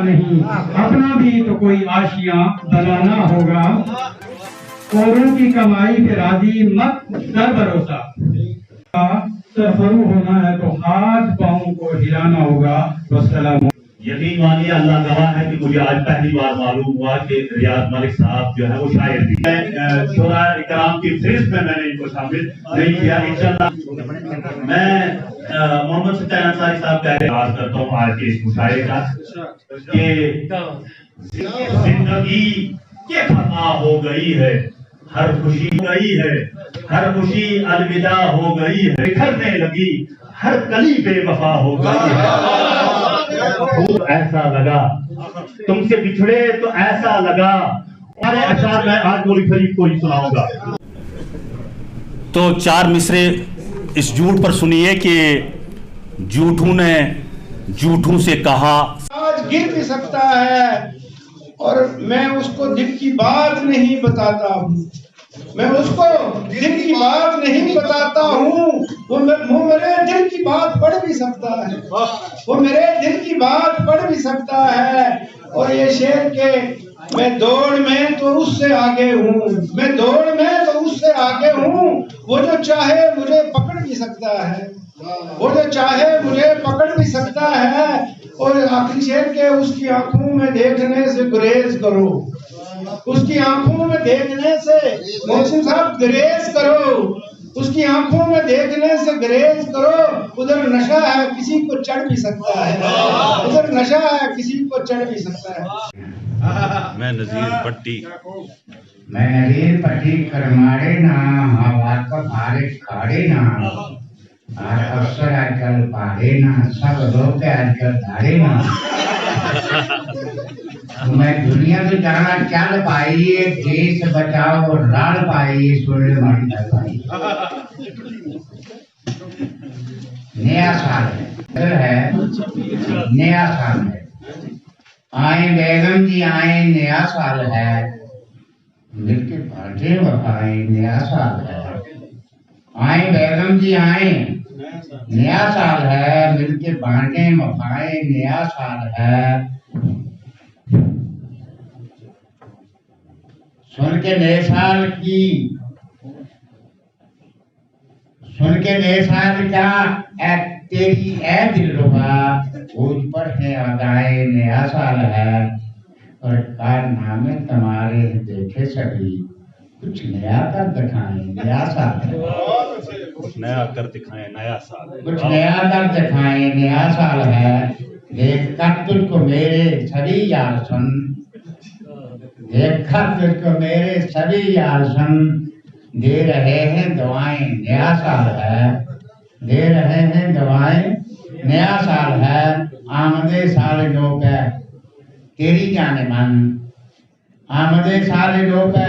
नहीं, अपना भी तो कोई आशियां बनाना होगा। औरों की कमाई पे राजी मत कर भरोसा, सरफरू होना है तो हाथ पाँव को हिलाना होगा। वस्सलाम। यकीन मानिए, अल्लाह गवाह है कि मुझे आज पहली बार मालूम हुआ कि रियाज मलिक साहब जो है वो शायर भी हैं। शोरा इकराम की फहरिस्त में मैंने इनको शामिल नहीं किया। इंशाअल्लाह मैं मोहम्मद सत्तार अंसारी साहब का आगाज करता हूँ आज के इस मुशायरे का कि जिंदगी के फना हो गई है, हर खुशी गई है, हर खुशी अलविदा हो गई है, बिखरने लगी हर कली बेवफा हो गई है। ऐसा लगा तुमसे बिछड़े तो ऐसा लगा। अरे अशार मैं आज मौलवी फरीद को ही सुनाऊंगा। तो चार मिसरे इस झूठ पर सुनिए कि झूठों ने झूठों से कहा। आज गिर भी सकता है और मैं उसको दिल की बात नहीं बताता हूँ, मैं उसको दिल की बात नहीं बताता हूँ। वो मेरे दिल की बात पढ़ भी सकता है, वो मेरे दिल की बात पढ़ भी सकता है। और ये शेर के मैं दौड़ में तो उससे आगे हूँ, मैं दौड़ में तो उससे आगे हूँ। वो जो चाहे मुझे पकड़ भी सकता है, वो जो चाहे मुझे पकड़ भी सकता है। और आखिरी शेर के उसकी आंखों में देखने से गुरेज करो, उसकी आंखों में देखने से मोहसिन साहब गुरेज करो, उसकी आंखों में देखने से गुरेज करो। उधर नशा है किसी को चढ़ भी सकता है, उधर नशा है किसी को चढ़ भी सकता है। मैं नजीर पट्टी करमाड़े ना हवा को बारिश खाड़े ना और अफसर आजकल पाड़े ना सब लोग आजकल धाड़े ना। मैं दुनिया तो जाना चल पाई, देश बचाओ राल पाई, सुन मारी पाई। नया साल है, नया साल है। आए बेगम जी आए, नया साल है। मिलके बांटे वफाए, नया साल है। आए बेगम जी आए, नया साल है। मिलके बांटे वफाए, नया साल है। सुन के नए साल क्या तेरी ए दिलरुबा मुझ पर है अदाए, नया साल है। और कारनामे तुम्हारे देखे सभी, कुछ नया कर दिखाएं, नया साल है। कुछ नया कर दिखाएं, नया साल। कुछ नया कर दिखाएं, नया साल है। देख कर तुझको मेरे सभी यार सुन, देखकर तुझको मेरे सभी यार सुन। दे रहे हैं दुआएं, नया साल है। दे रहे हैं दुआएं, नया साल है। आमदे साल नो पे तेरी जाने मन, आमदे साल नो पे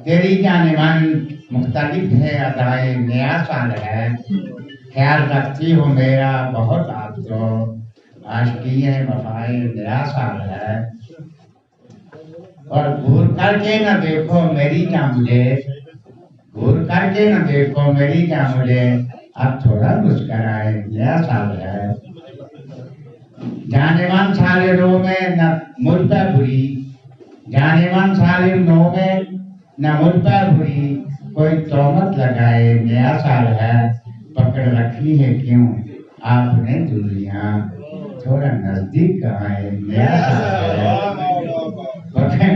तेरी जाने मन। मुख्तलिफ है अदाएं, नया साल है। ख्याल रखती हो मेरा बहुत आप तो, आशिकी है वफाए, नया साल है। और घूर करके न देखो मेरी क्या मुझे, घूर करके न देखो मेरी क्या मुझे। अब थोड़ा मुस्कराए, नया साल है। जाने मन साले रो में न मुझ पर बुरी, जाने मन साले रो में न मुझ पर बुरी। कोई तोहमत लगाए, नया साल है। पकड़ रखी है क्यों आपने दूरियां, थोड़ा नजदीक आए, नया साल है।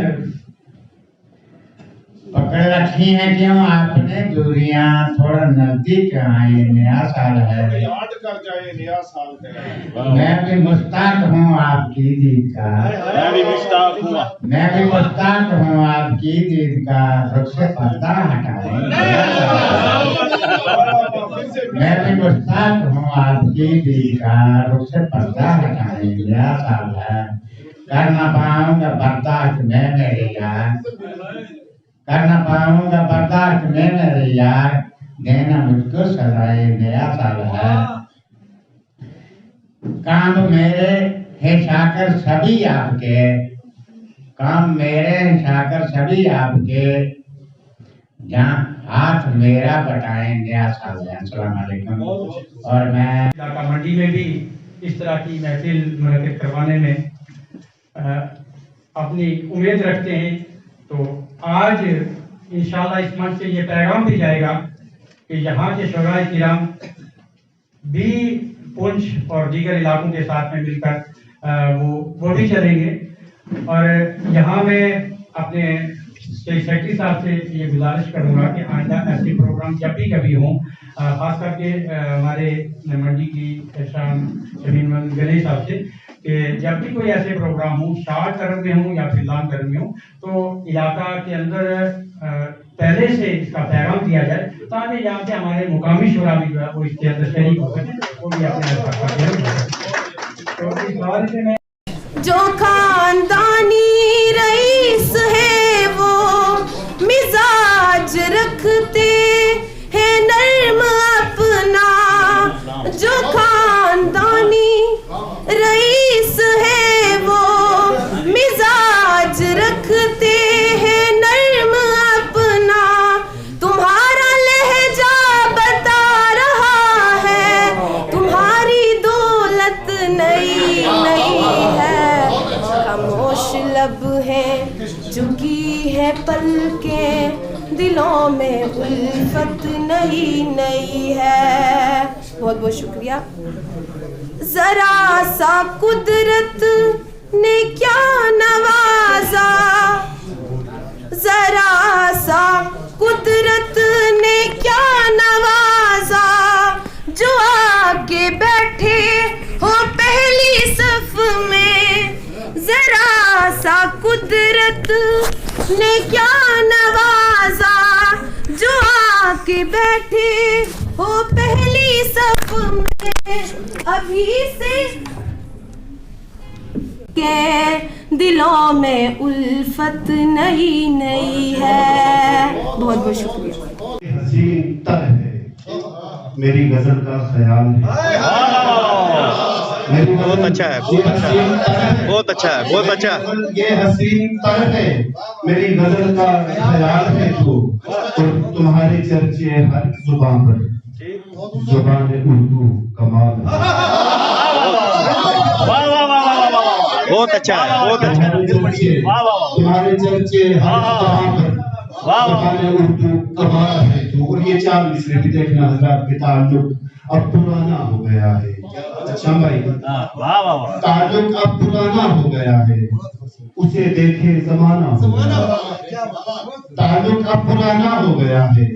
पकड़ रखी है क्यों आपने दूरियां, थोड़ा नजदीक आए, नया साल है। याद कर जाए, नया साल है। मैं भी मुश्ताक हूँ आपकी दीद का, मैं भी मुश्ताक हूँ, मैं भी मुश्ताक हूँ आपकी दीद का। रुख से पर्दा हटाए, मैं भी मुश्ताक हूँ आपकी दीद का। रुख से पर्दा हटाए, नया साल है। कर ना पाऊंगा बर्दाश्त मैं मेरे यार, कर ना पाऊंगा बर्दाश्त में मेरे यार। देना मुझको सजाए, नया साल है। काम मेरे है शाकर सभी आपके, काम मेरे है शाकर सभी आपके। जहाँ हाथ मेरा बटाए, नया साल है। अस्सलाम वालेकुम। और मैं इलाका मंडी में भी इस तरह की महफिल मुनक्किद करवाने में अपनी उम्मीद रखते हैं। तो आज इंशाल्लाह इस मंच से ये पैगाम भी जाएगा कि यहाँ के शुराए किराम भी पुंछ और दीगर इलाकों के साथ में मिलकर वो भी चलेंगे। और यहाँ मैं अपने सेक्रेटरी साहब से ये गुजारिश करूँगा कि आइंदा ऐसे प्रोग्राम जब भी कभी हों, खास करके हमारे मंडी की शमीन गणेश साहब से, कि जब भी कोई ऐसे प्रोग्राम हो, शॉर्ट टर्म में हो या फिर लॉन्ग टर्म में हो, तो इलाका के अंदर पहले से इसका पैगाम दिया जाए, ताकि यहाँ पे हमारे मुकामी शुरा भी जो है वो इसके अंदर शरीक हो सके, वो भी अपने तो इस बारे से मैं जो खानदानी रईस है वो मिजाज रखते हैं नर्म अपना। जो खानदानी रईस है वो मिजाज रखते हैं नर्म अपना। तुम्हारा लहजा बता रहा है तुम्हारी दौलत नई नई है। खामोश लब है झुकी है पलकें, दिलों में उल्फत नई नई है। बहुत बहुत शुक्रिया। जरा सा कुदरत ने क्या नवाजा, जरा सा कुदरत ने क्या नवाजा, जो आके बैठे हो पहली सफ में। जरा सा कुदरत ने क्या नवाजा, जो आके बैठे हो पहली सफ में। अभी से के दिलों में उल्फत नई नई है। बहुत बहुत शुक्रिया। हसीन तर है मेरी गजल का ख्याल है। बहुत अच्छा है, बहुत अच्छा है, बहुत अच्छा है, बहुत अच्छा है। ये हसीन तर है मेरी गजल का ख्याल है तो तुम्हारे चर्चे हर जुबान पर, जुबान उर्दू कमाल है। बहुत अच्छा है, बहुत अच्छा है। तुम्हारे चर्चे हर जुबान पर, जुबान उर्दू कमाल है तो। और ये चार मिसरे भी देखना हजरात के ताल्लुक अब पुराना हो गया है। अच्छा भाई, ताल्लुक अब पुराना हो गया है, उसे देखे जमाना हो गया। ताल्लुक अब पुराना हो गया है,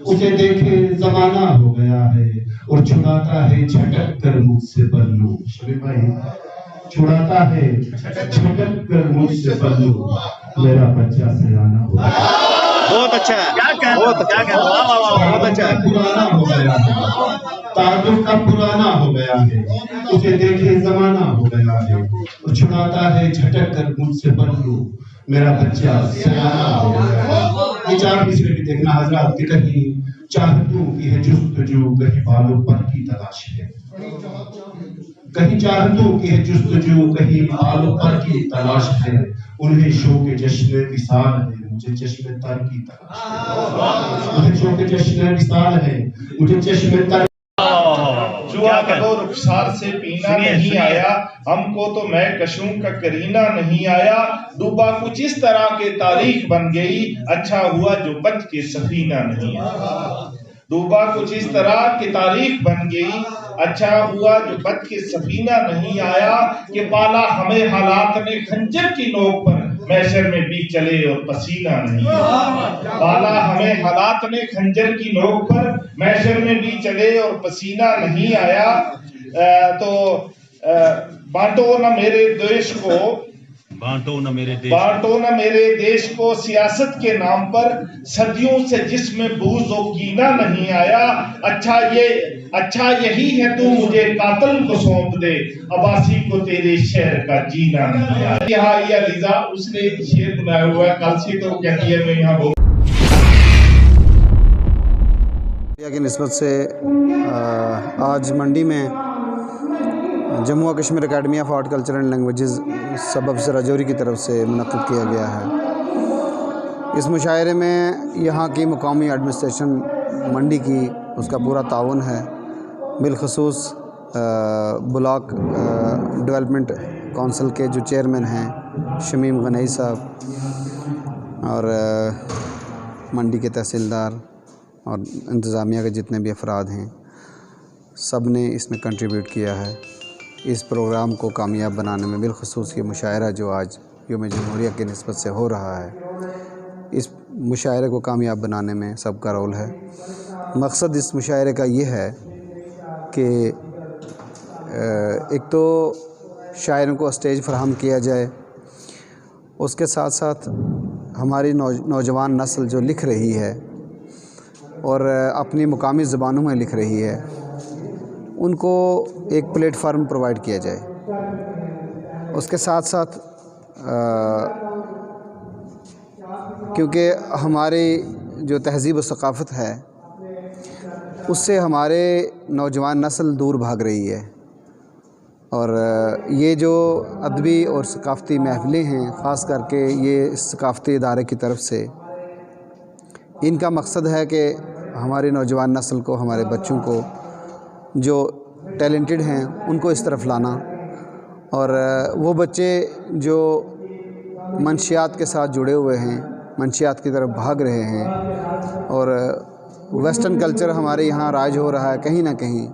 उसे देखे जमाना हो गया है। और छुड़ाता है झटक कर मुझसे पल्लू, शरीफ भाई छुड़ाता है झटक कर मुझसे पल्लू, मेरा बच्चा सयाना हो गया। बहुत अच्छा है, बहुत अच्छा है, बहुत अच्छा है। पुराना हो गया है, ताल्लुक अब पुराना हो गया है, उसे देखे जमाना हो गया है। और छुड़ाता है झटक कर मुझसे पल्लू, मेरा बच्चा सयाना हो गया है। ये चार मिसरे भी देखना हजरात के, कहीं चाहतों की है जुस्तजू, कहीं बालों पर की तलाश है। कहीं चाहतों की है जुस्तजू, कहीं बालों पर की तलाश है। उन्हें शौक जश्न विसाल है, मुझे चश्मे तर की तलाश है। उन्हें शौक जश्न विसाल है, मुझे चश्मे तर। जुआ कदो रुखसार से पीना नहीं आया, हमको तो मैं कशूं का करीना नहीं आया। डूबा कुछ इस तरह के तारीख बन गई, अच्छा हुआ जो बच के सफीना नहीं आया। डूबा कुछ इस तरह की तारीख बन गई, अच्छा हुआ जो बच के सफीना नहीं आया। कि पाला हमें हालात ने खंजर की नोक पर, मैशर में भी चले और पसीना नहीं आया। पाला हमें हालात ने खंजर की नोक पर, मैशर में भी चले और पसीना नहीं आया। तो बांटो न मेरे देश को, बांटो न मेरे देश, बांटो न मेरे देश को सियासत के नाम पर, सदियों से जिसमें बूज़ और कीना नहीं आया। अच्छा यही है तू मुझे कातिल को सौंप दे, अबासी को तेरे शहर का जीना नहीं आया। यहाँ ये लिजा उसने शेर बनाया हुआ है, कल से तो कहती है मैं यहाँ की निस्बत से आज मंडी में Jammu Kashmir academy of horticulture and languages सब अफसर राजौरी की तरफ से मुनक़्क़िद किया गया है। इस मुशायरे में यहाँ की मुकामी एडमिनिस्ट्रेशन मंडी की उसका पूरा ताउन है, बिलखसूस ब्लॉक डेवलपमेंट काउंसिल के जो चेयरमैन हैं शमीम गनई साहब और मंडी के तहसीलदार और इंतज़ामिया के जितने भी अफराद हैं, सब ने इसमें कंट्रीब्यूट किया है इस प्रोग्राम को कामयाब बनाने में। बिलखुसूस ये मुशायरा जो आज यौम जमहूरिया की निस्बत से हो रहा है, इस मुशायरे को कामयाब बनाने में सबका रोल है। मकसद इस मुशायरे का ये है कि एक तो शायरों को स्टेज फराहम किया जाए, उसके साथ साथ हमारी नौजवान नस्ल जो लिख रही है और अपनी मुकामी ज़बानों में लिख रही है, उनको एक प्लेटफार्म प्रोवाइड किया जाए। उसके साथ साथ क्योंकि हमारी जो तहज़ीब व सक़ाफ़त है उससे हमारे नौजवान नस्ल दूर भाग रही है, और ये जो अदबी और सक़ाफ़ती महफ़िलें हैं, ख़ास करके ये सक़ाफ़ती इदारे की तरफ से, इनका मकसद है कि हमारी नौजवान नस्ल को, हमारे बच्चों को जो टैलेंटेड हैं उनको इस तरफ लाना, और वो बच्चे जो मंशियात के साथ जुड़े हुए हैं, मंशियात की तरफ भाग रहे हैं, और वेस्टर्न कल्चर हमारे यहाँ राज हो रहा है, कहीं ना कहीं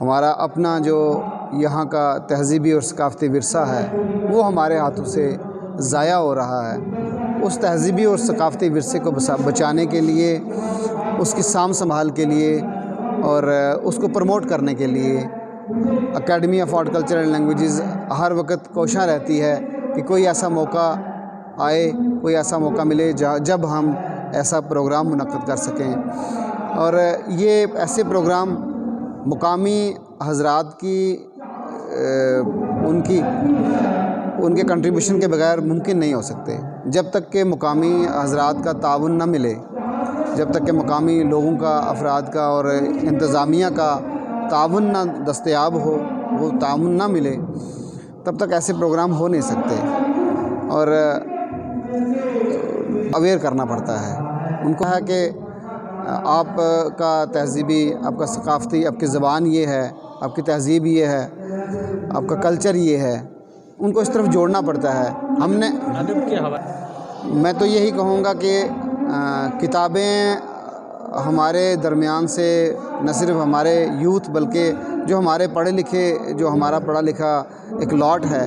हमारा अपना जो यहाँ का तहज़ीबी और सक़ाफ़ती विरसा है वो हमारे हाथों से ज़ाया हो रहा है। उस तहज़ीबी और सक़ाफ़ती विरसे को बचाने के लिए, उसकी साम संभाल के लिए और उसको प्रमोट करने के लिए academy of horticulture and languages हर वक्त कोशिश रहती है कि कोई ऐसा मौका आए, कोई ऐसा मौका मिले जब हम ऐसा प्रोग्राम मुनक़्क़िद कर सकें। और ये ऐसे प्रोग्राम मुकामी हज़रात की उनके कंट्रीब्यूशन के बगैर मुमकिन नहीं हो सकते। जब तक कि मुकामी हज़रात का ताउन न मिले, जब तक कि मुकामी लोगों का, अफराद का और इंतज़ामिया का ताउन न दस्तयाब हो, वो ताउन न मिले, तब तक ऐसे प्रोग्राम हो नहीं सकते। और अवेयर करना पड़ता है उनको, है कि आपका तहज़ीबी, आपका सक़ाफ़ती, आपकी ज़बान ये है, आपकी तहज़ीब ये है, आपका कल्चर ये है, उनको इस तरफ जोड़ना पड़ता है। हमने अदब के हवाले, मैं तो यही कहूँगा कि किताबें हमारे दरमियान से न सिर्फ़ हमारे यूथ बल्कि जो हमारे पढ़े लिखे, जो हमारा पढ़ा लिखा एक लॉट है,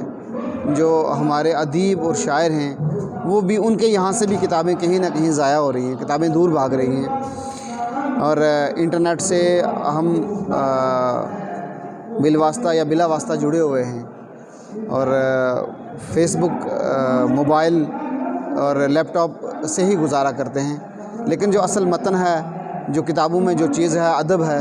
जो हमारे अदीब और शायर हैं, वो भी, उनके यहाँ से भी किताबें कहीं ना कहीं ज़ाया हो रही हैं, किताबें दूर भाग रही हैं। और इंटरनेट से हम बिलवास्ता या बिला वास्ता जुड़े हुए हैं, और फेसबुक, मोबाइल और लैपटॉप से ही गुजारा करते हैं। लेकिन जो असल मतन है, जो किताबों में जो चीज़ है, अदब है,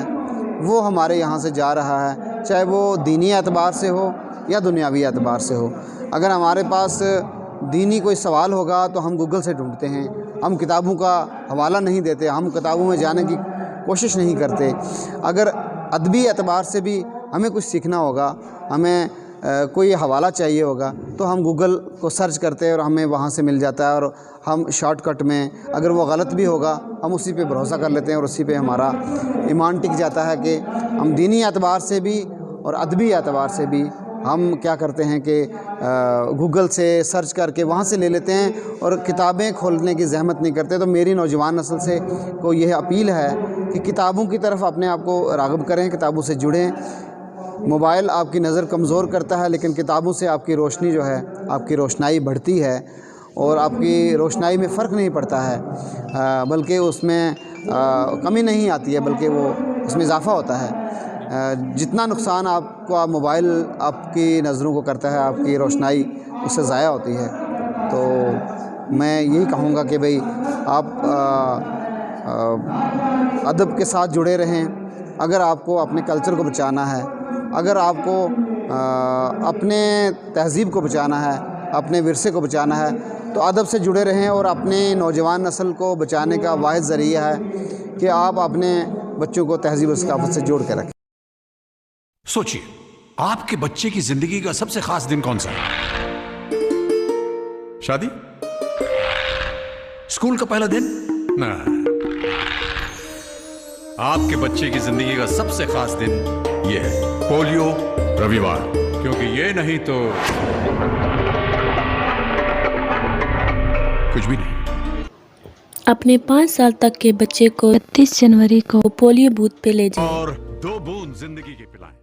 वो हमारे यहाँ से जा रहा है, चाहे वो दीनी एतबार से हो या दुनियावी एतबार से हो। अगर हमारे पास दीनी कोई सवाल होगा तो हम गूगल से ढूंढते हैं, हम किताबों का हवाला नहीं देते, हम किताबों में जाने की कोशिश नहीं करते। अगर अदबी एतबार से भी हमें कुछ सीखना होगा, हमें कोई हवाला चाहिए होगा, तो हम गूगल को सर्च करते हैं और हमें वहाँ से मिल जाता है, और हम शॉर्टकट में, अगर वो गलत भी होगा हम उसी पे भरोसा कर लेते हैं, और उसी पे हमारा ईमान टिक जाता है कि हम दीनी एतबार से भी और अदबी एतबार से भी हम क्या करते हैं कि गूगल से सर्च करके वहाँ से ले लेते हैं और किताबें खोलने की ज़हमत नहीं करते। तो मेरी नौजवान नस्ल से को यह अपील है कि किताबों की तरफ अपने आप को राग़िब करें, किताबों से जुड़ें। मोबाइल आपकी नज़र कमज़ोर करता है, लेकिन किताबों से आपकी रोशनी जो है, आपकी रोशनाई बढ़ती है, और आपकी रोशनाई में फ़र्क नहीं पड़ता है, बल्कि उसमें कमी नहीं आती है, बल्कि वो उसमें इजाफ़ा होता है। जितना नुकसान आपका मोबाइल आपकी नज़रों को करता है, आपकी रोशनाई उससे ज़ाया होती है। तो मैं यही कहूँगा कि भाई आप अदब के साथ जुड़े रहें। अगर आपको अपने कल्चर को बचाना है, अगर आपको अपने तहज़ीब को बचाना है, अपने विरसे को बचाना है, तो अदब से जुड़े रहें। और अपने नौजवान नस्ल को बचाने का वाहिद ज़रिया है कि आप अपने बच्चों को तहज़ीब और सक़ाफ़त से जोड़ के रखें। सोचिए, आपके बच्चे की जिंदगी का सबसे खास दिन कौन सा है? शादी? स्कूल का पहला दिन? ना, आपके बच्चे की जिंदगी का सबसे खास दिन यह है पोलियो रविवार, क्योंकि ये नहीं तो कुछ भी नहीं। अपने 5 साल तक के बच्चे को 31 जनवरी को पोलियो बूथ पे ले जाएं। और 2 बूंद जिंदगी के पिलाएं।